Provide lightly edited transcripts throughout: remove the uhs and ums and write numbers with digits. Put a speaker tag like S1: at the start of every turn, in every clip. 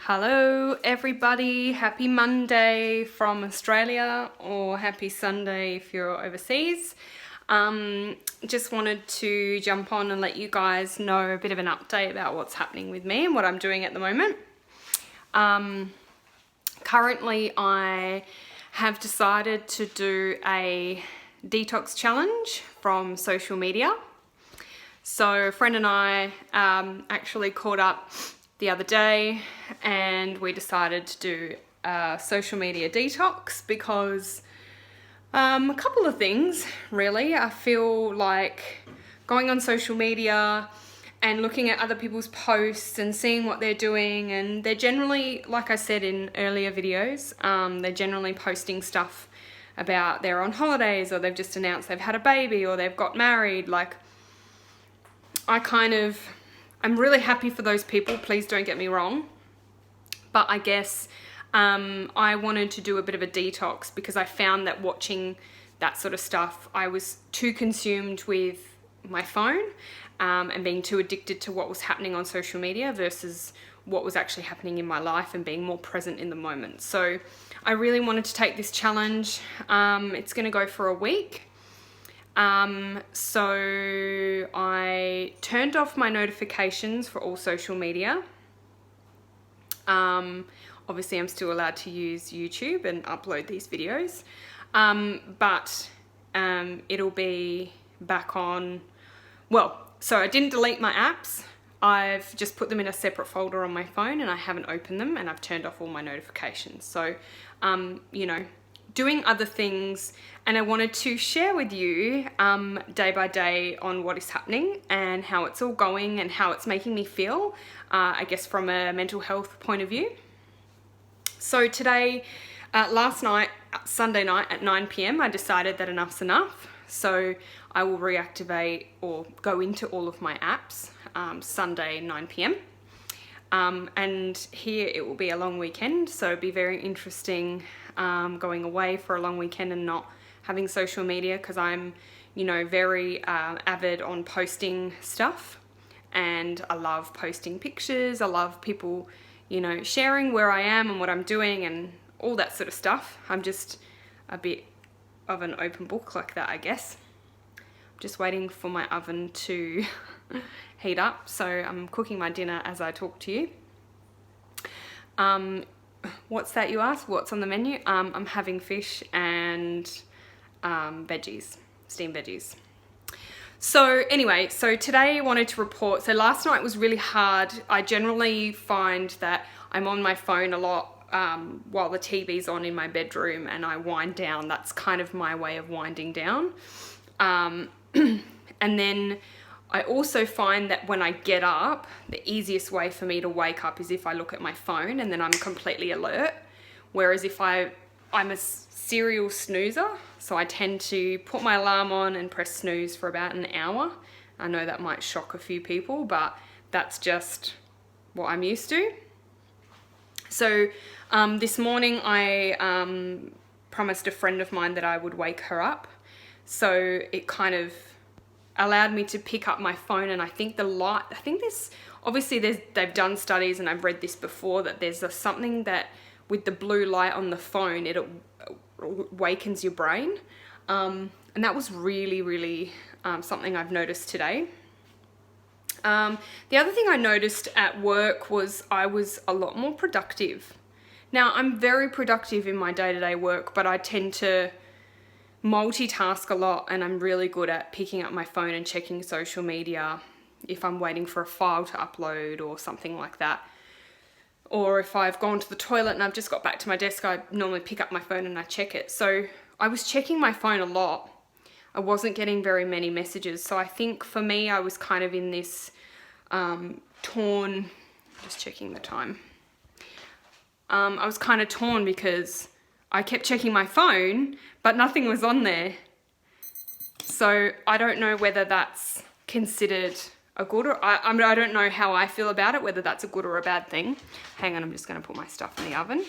S1: Hello everybody, happy Monday from Australia, or happy Sunday if you're overseas. Just wanted to jump on and let you guys know a bit of an update about what's happening with me and what I'm doing at the moment. Currently I have decided to do a detox challenge from social media. So a friend and I actually caught up the other day and we decided to do a social media detox because a couple of things really. I feel like going on social media and looking at other people's posts and seeing what they're doing, and they're generally, like I said in earlier videos, they're generally posting stuff about they're on holidays, or they've just announced they've had a baby, or they've got married. Like, I'm really happy for those people, please don't get me wrong, but I guess I wanted to do a bit of a detox because I found that watching that sort of stuff, I was too consumed with my phone and being too addicted to what was happening on social media versus what was actually happening in my life and being more present in the moment. So I really wanted to take this challenge. It's going to go for a week. So I turned off my notifications for all social media. Obviously I'm still allowed to use YouTube and upload these videos, but it'll be back on. So I didn't delete my apps. I've just put them in a separate folder on my phone and I haven't opened them, and I've turned off all my notifications. So, you know, doing other things, and I wanted to share with you day by day on what is happening and how it's all going and how it's making me feel, I guess from a mental health point of view. So today, last night, Sunday night at 9 p.m, I decided that enough's enough. So I will reactivate or go into all of my apps Sunday 9 p.m. And here it will be a long weekend, so it'll be very interesting going away for a long weekend and not having social media, because I'm, you know, very avid on posting stuff, and I love posting pictures. I love people, you know, sharing where I am and what I'm doing and all that sort of stuff. I'm just a bit of an open book like that, I guess. I'm just waiting for my oven to heat up, so I'm cooking my dinner as I talk to you. What's that, you ask? What's on the menu? I'm having fish and veggies, steamed veggies. So anyway, so today I wanted to report. So last night was really hard. I generally find that I'm on my phone a lot while the TV's on in my bedroom, and I wind down. That's kind of my way of winding down. And then I also find that when I get up, the easiest way for me to wake up is if I look at my phone, and then I'm completely alert. Whereas if I'm a serial snoozer, so I tend to put my alarm on and press snooze for about an hour. I know that might shock a few people, but that's just what I'm used to. So this morning I promised a friend of mine that I would wake her up. So it kind of allowed me to pick up my phone, and I think they've done studies, and I've read this before, that there's something that with the blue light on the phone, it awakens your brain. And that was really something I've noticed today. The other thing I noticed at work was I was a lot more productive. Now, I'm very productive in my day-to-day work, but I tend to multitask a lot, and I'm really good at picking up my phone and checking social media if I'm waiting for a file to upload or something like that. Or if I've gone to the toilet and I've just got back to my desk, I normally pick up my phone and I check it. So I was checking my phone a lot. I wasn't getting very many messages. So I think for me, I was kind of in this torn, just checking the time. I was kind of torn because I kept checking my phone, but nothing was on there. So I don't know whether that's considered a good, or I don't know how I feel about it, whether that's a good or a bad thing. Hang on, I'm just going to put my stuff in the oven.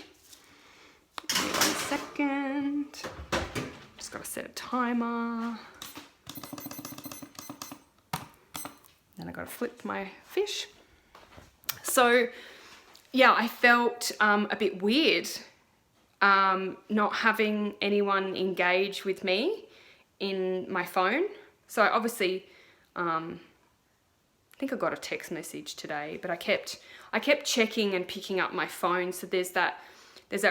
S1: Give me 1 second. Just got to set a timer. Then I got to flip my fish. So yeah, I felt a bit weird not having anyone engage with me in my phone. So obviously, I think I got a text message today, but I kept checking and picking up my phone. So there's that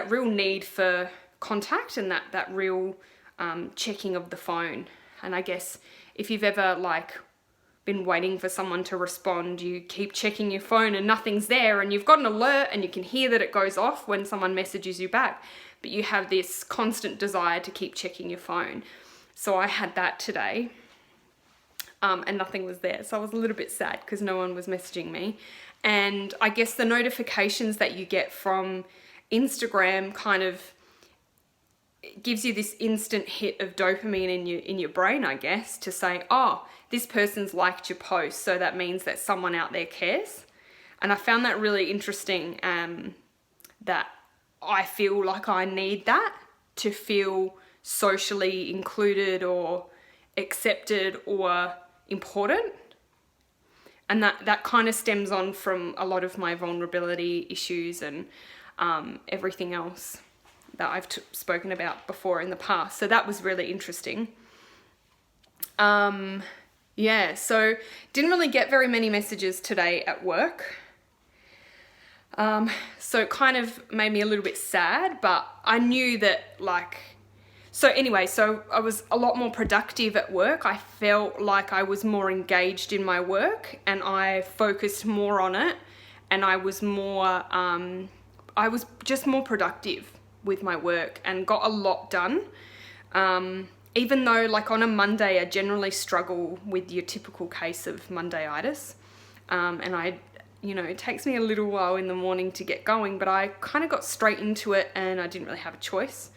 S1: real need for contact and that real checking of the phone. And I guess if you've ever like been waiting for someone to respond, you keep checking your phone and nothing's there, and you've got an alert and you can hear that it goes off when someone messages you back, but you have this constant desire to keep checking your phone. So I had that today, and nothing was there. So I was a little bit sad because no one was messaging me. And I guess the notifications that you get from Instagram kind of gives you this instant hit of dopamine in your brain, I guess, to say, oh, this person's liked your post, so that means that someone out there cares. And I found that really interesting, that I feel like I need that to feel socially included or accepted or important. And that kind of stems on from a lot of my vulnerability issues and everything else that I've spoken about before in the past. So that was really interesting. Yeah, so didn't really get very many messages today at work. So it kind of made me a little bit sad, but I knew that so I was a lot more productive at work. I felt like I was more engaged in my work and I focused more on it, and I was just more productive with my work and got a lot done. Even though like on a Monday, I generally struggle with your typical case of Mondayitis. And it takes me a little while in the morning to get going, but I kind of got straight into it and I didn't really have a choice.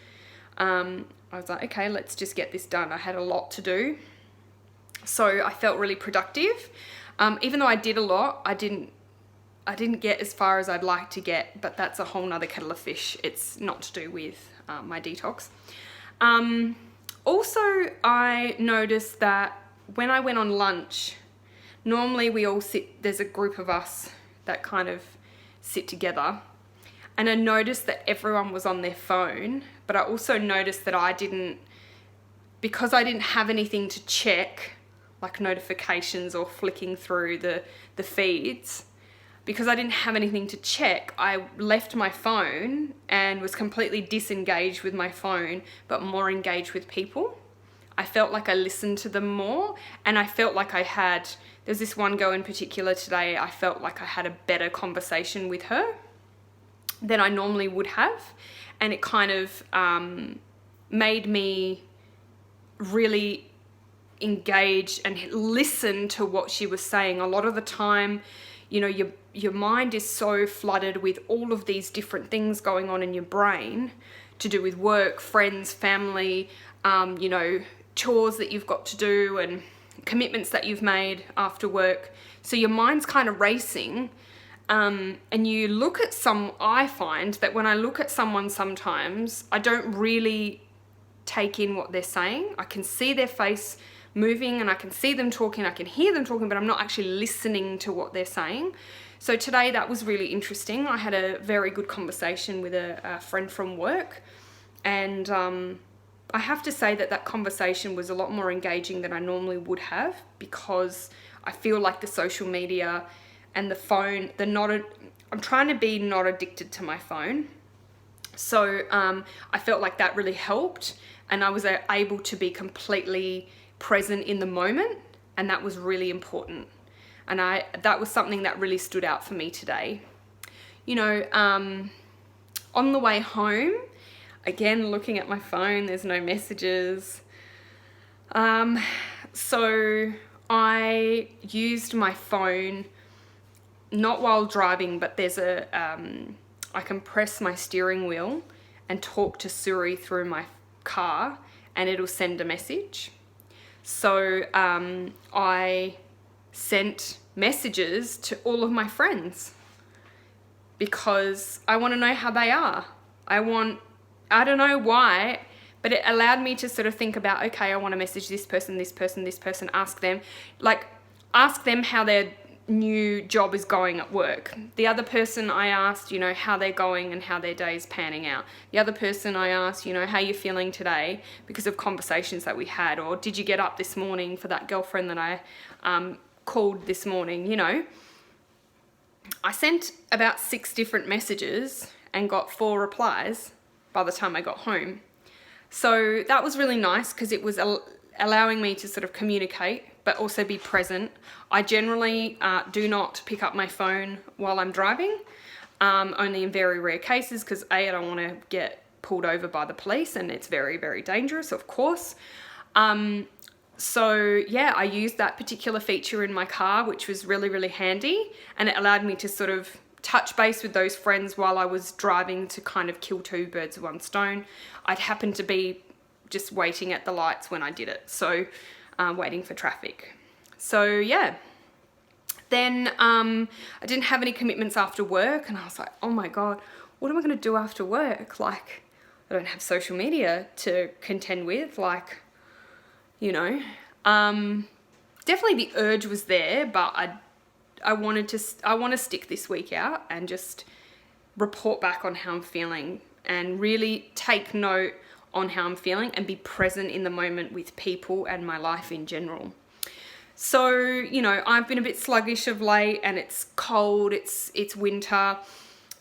S1: I was like, okay, let's just get this done. I had a lot to do. So I felt really productive. Even though I did a lot, I didn't get as far as I'd like to get, but that's a whole nother kettle of fish. It's not to do with my detox. Also, I noticed that when I went on lunch, normally we all sit, there's a group of us that kind of sit together, and I noticed that everyone was on their phone, but I also noticed that because I didn't have anything to check, like notifications or flicking through the feeds, because I didn't have anything to check, I left my phone and was completely disengaged with my phone, but more engaged with people. I felt like I listened to them more, and I felt like there's this one girl in particular today, I felt like I had a better conversation with her than I normally would have. And it kind of made me really engage and listen to what she was saying. A lot of the time, your mind is so flooded with all of these different things going on in your brain to do with work, friends, family, chores that you've got to do and commitments that you've made after work. So your mind's kind of racing. And I find that when I look at someone sometimes, I don't really take in what they're saying. I can see their face moving and I can see them talking, I can hear them talking, but I'm not actually listening to what they're saying. So today that was really interesting. I had a very good conversation with a friend from work, and I have to say that conversation was a lot more engaging than I normally would have, because I feel like the social media and the phone, I'm trying to be not addicted to my phone. So I felt like that really helped, and I was able to be completely present in the moment, and that was really important. And that was something that really stood out for me today. On the way home, again, looking at my phone, there's no messages. So I used my phone, not while driving, but there's I can press my steering wheel and talk to Siri through my car, and it'll send a message. So I sent messages to all of my friends because I want to know how they are. I don't know why, but it allowed me to sort of think about, okay, I want to message this person, ask them how they're new job is going at work. The other person I asked, you know, how they're going and how their day's panning out. The other person I asked, you know, how you feeling today because of conversations that we had, or did you get up this morning for that girlfriend that I called this morning, you know. I sent about 6 different messages and got 4 replies by the time I got home. So that was really nice because it was allowing me to sort of communicate but also be present. I generally do not pick up my phone while I'm driving, only in very rare cases because I don't want to get pulled over by the police, and it's very, very dangerous, of course. So yeah, I used that particular feature in my car, which was really, really handy, and it allowed me to sort of touch base with those friends while I was driving to kind of kill 2 birds with 1 stone. I'd happened to be just waiting at the lights when I did it, so waiting for traffic. So yeah, then I didn't have any commitments after work, and I was like, oh my God, what am I going to do after work? Like, I don't have social media to contend with, like, you know. Definitely the urge was there, but I want to stick this week out and just report back on how I'm feeling and really take note on how I'm feeling and be present in the moment with people and my life in general. So, you know, I've been a bit sluggish of late, and it's cold, it's winter,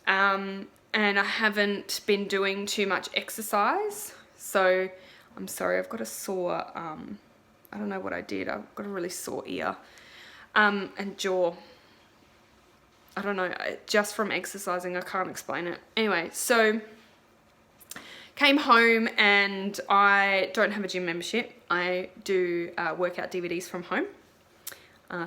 S1: and I haven't been doing too much exercise. So I'm sorry, I've got a sore, I don't know what I did. I've got a really sore ear and jaw. I don't know, just from exercising, I can't explain it. Anyway, so came home, and I don't have a gym membership. I do workout DVDs from home.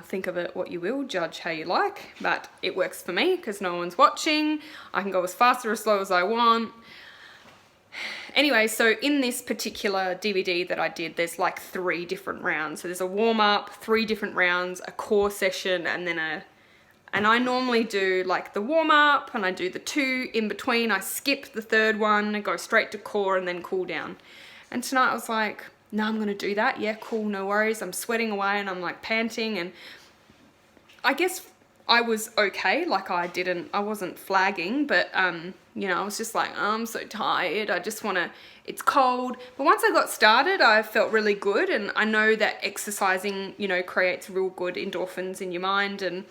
S1: Think of it what you will, judge how you like, but it works for me because no one's watching. I can go as fast or as slow as I want. Anyway, so in this particular DVD that I did, there's like 3 different rounds. So there's a warm-up, 3 different rounds, a core session, and then and I normally do like the warm-up, and I do the 2 in between. I skip the 3rd one and go straight to core and then cool down. And tonight I was like, no, I'm gonna do that. Yeah, cool, no worries. I'm sweating away and I'm like panting, and I guess I was okay. Like I wasn't flagging, but you know, I was just like, oh, I'm so tired. I just wanna, it's cold. But once I got started, I felt really good, and I know that exercising, you know, creates real good endorphins in your mind, and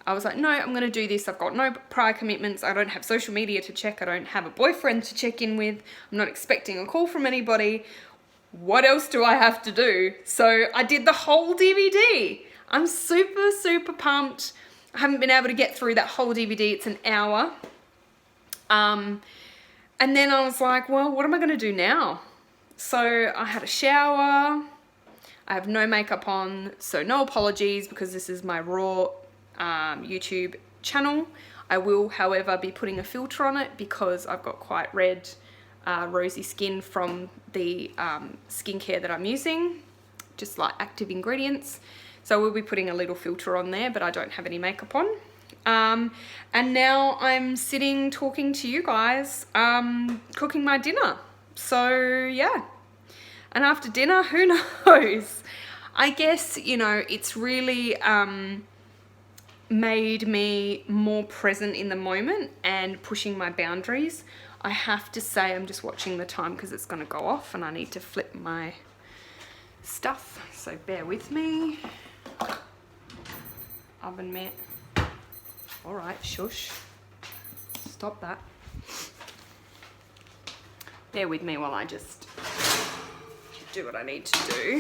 S1: I was like, no, I'm going to do this. I've got no prior commitments. I don't have social media to check. I don't have a boyfriend to check in with. I'm not expecting a call from anybody. What else do I have to do? So I did the whole DVD. I'm super, super pumped. I haven't been able to get through that whole DVD. It's an hour. And then I was like, well, what am I going to do now? So I had a shower. I have no makeup on, so no apologies because this is my raw YouTube channel. I will, however, be putting a filter on it because I've got quite red, rosy skin from the skincare that I'm using, just like active ingredients. So we'll be putting a little filter on there, but I don't have any makeup on. And now I'm sitting talking to you guys, cooking my dinner. So yeah, and after dinner, who knows? I guess, you know, it's really made me more present in the moment and pushing my boundaries. I have to say, I'm just watching the time because it's going to go off and I need to flip my stuff, so bear with me. Oven mitt. All right, shush. Stop that. Bear with me while I just do what I need to do.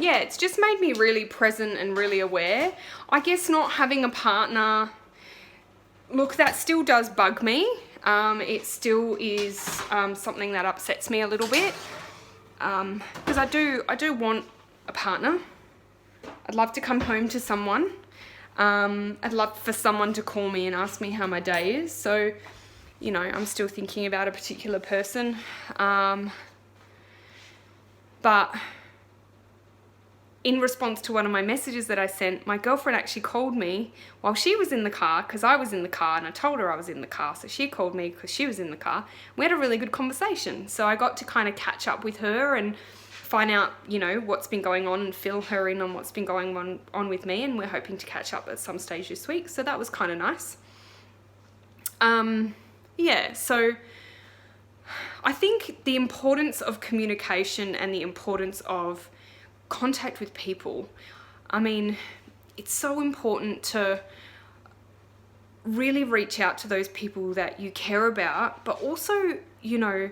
S1: Yeah, it's just made me really present and really aware. I guess not having a partner, look, that still does bug me. It still is something that upsets me a little bit, because I do want a partner. I'd love to come home to someone. I'd love for someone to call me and ask me how my day is. So, you know, I'm still thinking about a particular person. But in response to one of my messages that I sent, my girlfriend actually called me while she was in the car, because I was in the car and I told her I was in the car. So she called me because she was in the car. We had a really good conversation. So I got to kind of catch up with her and find out, you know, what's been going on and fill her in on what's been going on with me. And we're hoping to catch up at some stage this week. So that was kind of nice. Yeah, so I think the importance of communication and the importance of contact with people, I mean, it's so important to really reach out to those people that you care about, but also, you know,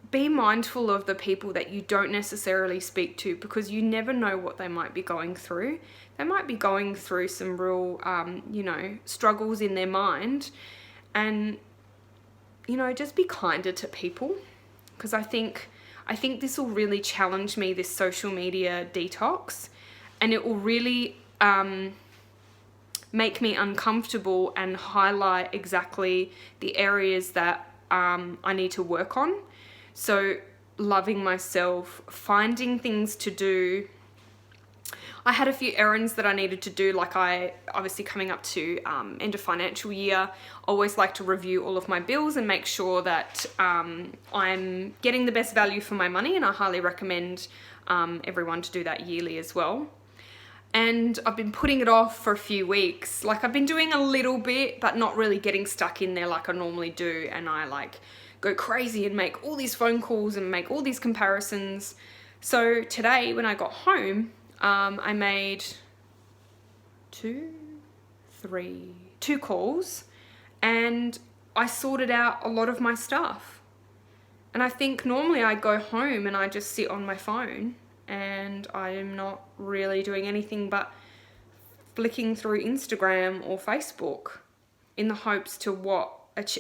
S1: be mindful of the people that you don't necessarily speak to, because you never know what they might be going through. They might be going through some real, you know, struggles in their mind. And, you know, just be kinder to people, because I think this will really challenge me, this social media detox, and it will really make me uncomfortable and highlight exactly the areas that I need to work on. So loving myself, finding things to do. I had a few errands that I needed to do, like I obviously coming up to end of financial year, always like to review all of my bills and make sure that I'm getting the best value for my money, and I highly recommend everyone to do that yearly as well. And I've been putting it off for a few weeks. Like I've been doing a little bit, but not really getting stuck in there like I normally do, and I like go crazy and make all these phone calls and make all these comparisons. So today when I got home, I made two calls, and I sorted out a lot of my stuff. And I think normally I go home and I just sit on my phone and I'm not really doing anything but flicking through Instagram or Facebook in the hopes to what?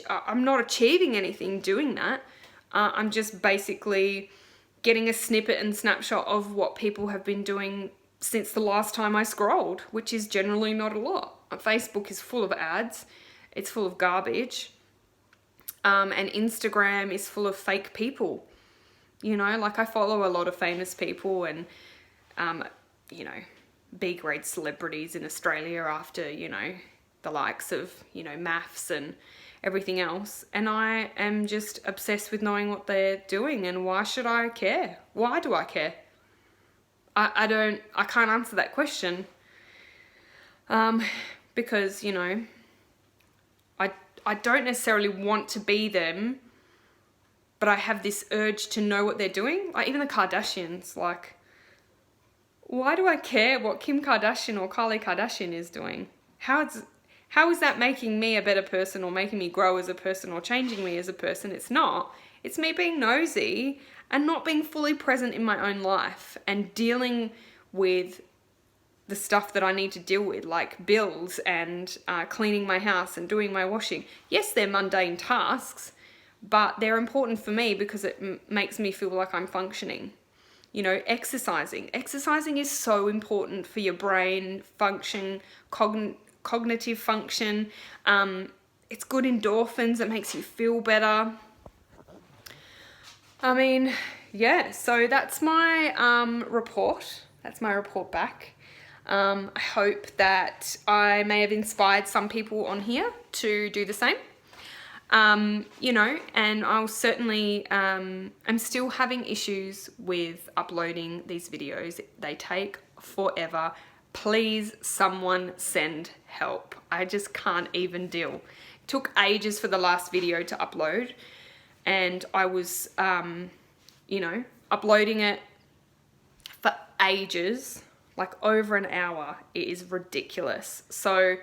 S1: I'm not achieving anything doing that. I'm just basically getting a snippet and snapshot of what people have been doing since the last time I scrolled, which is generally not a lot. Facebook is full of ads. It's full of garbage. And Instagram is full of fake people. You know, like I follow a lot of famous people and, you know, B-grade celebrities in Australia after, you know, the likes of, you know, maths and everything else. And I am just obsessed with knowing what they're doing, and why should I care? Why do I care? I can't answer that question. Because, you know, I don't necessarily want to be them, but I have this urge to know what they're doing. Like even the Kardashians, like, why do I care what Kim Kardashian or Khloe Kardashian is doing? How is that making me a better person or making me grow as a person or changing me as a person? It's not. It's me being nosy and not being fully present in my own life and dealing with the stuff that I need to deal with, like bills and cleaning my house and doing my washing. Yes, they're mundane tasks, but they're important for me because it makes me feel like I'm functioning. You know, exercising. Exercising is so important for your brain function, cognitive function. It's good endorphins. It makes you feel better. I mean, yeah, so that's my report. That's my report back. I hope that I may have inspired some people on here to do the same. You know, and I'll certainly, I'm still having issues with uploading these videos. They take forever. Please, someone send help. I just can't even deal. It took ages for the last video to upload, and I was, you know, uploading it for ages, like over an hour. It is ridiculous. So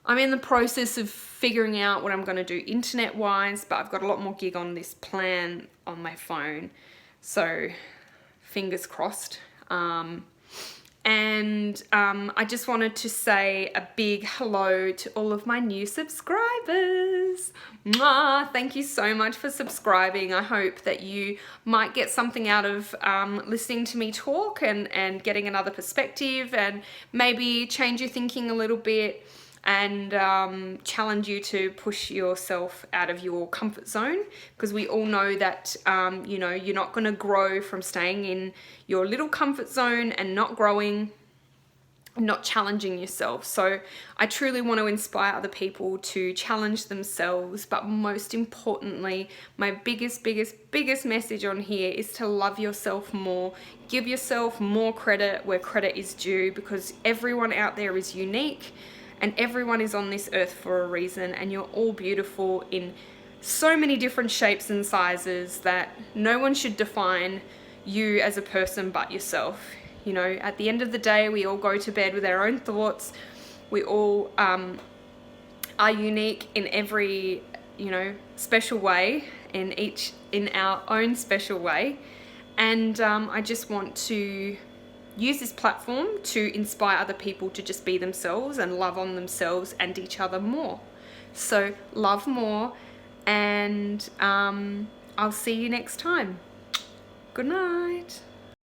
S1: I'm in the process of figuring out what I'm going to do internet-wise, but I've got a lot more gig on this plan on my phone. So fingers crossed. And I just wanted to say a big hello to all of my new subscribers. Mwah! Thank you so much for subscribing. I hope that you might get something out of listening to me talk and getting another perspective, and maybe change your thinking a little bit, and challenge you to push yourself out of your comfort zone, because we all know that you know, you're not going to grow from staying in your little comfort zone and not growing. not challenging yourself. So I truly want to inspire other people to challenge themselves, but most importantly, my biggest message on here is to love yourself more. Give yourself more credit where credit is due, because everyone out there is unique and everyone is on this earth for a reason, and you're all beautiful in so many different shapes and sizes that no one should define you as a person but yourself. You know, at the end of the day, we all go to bed with our own thoughts. We all are unique in every, you know, special way, in our own special way. And I just want to use this platform to inspire other people to just be themselves and love on themselves and each other more. So love more, and I'll see you next time. Good night.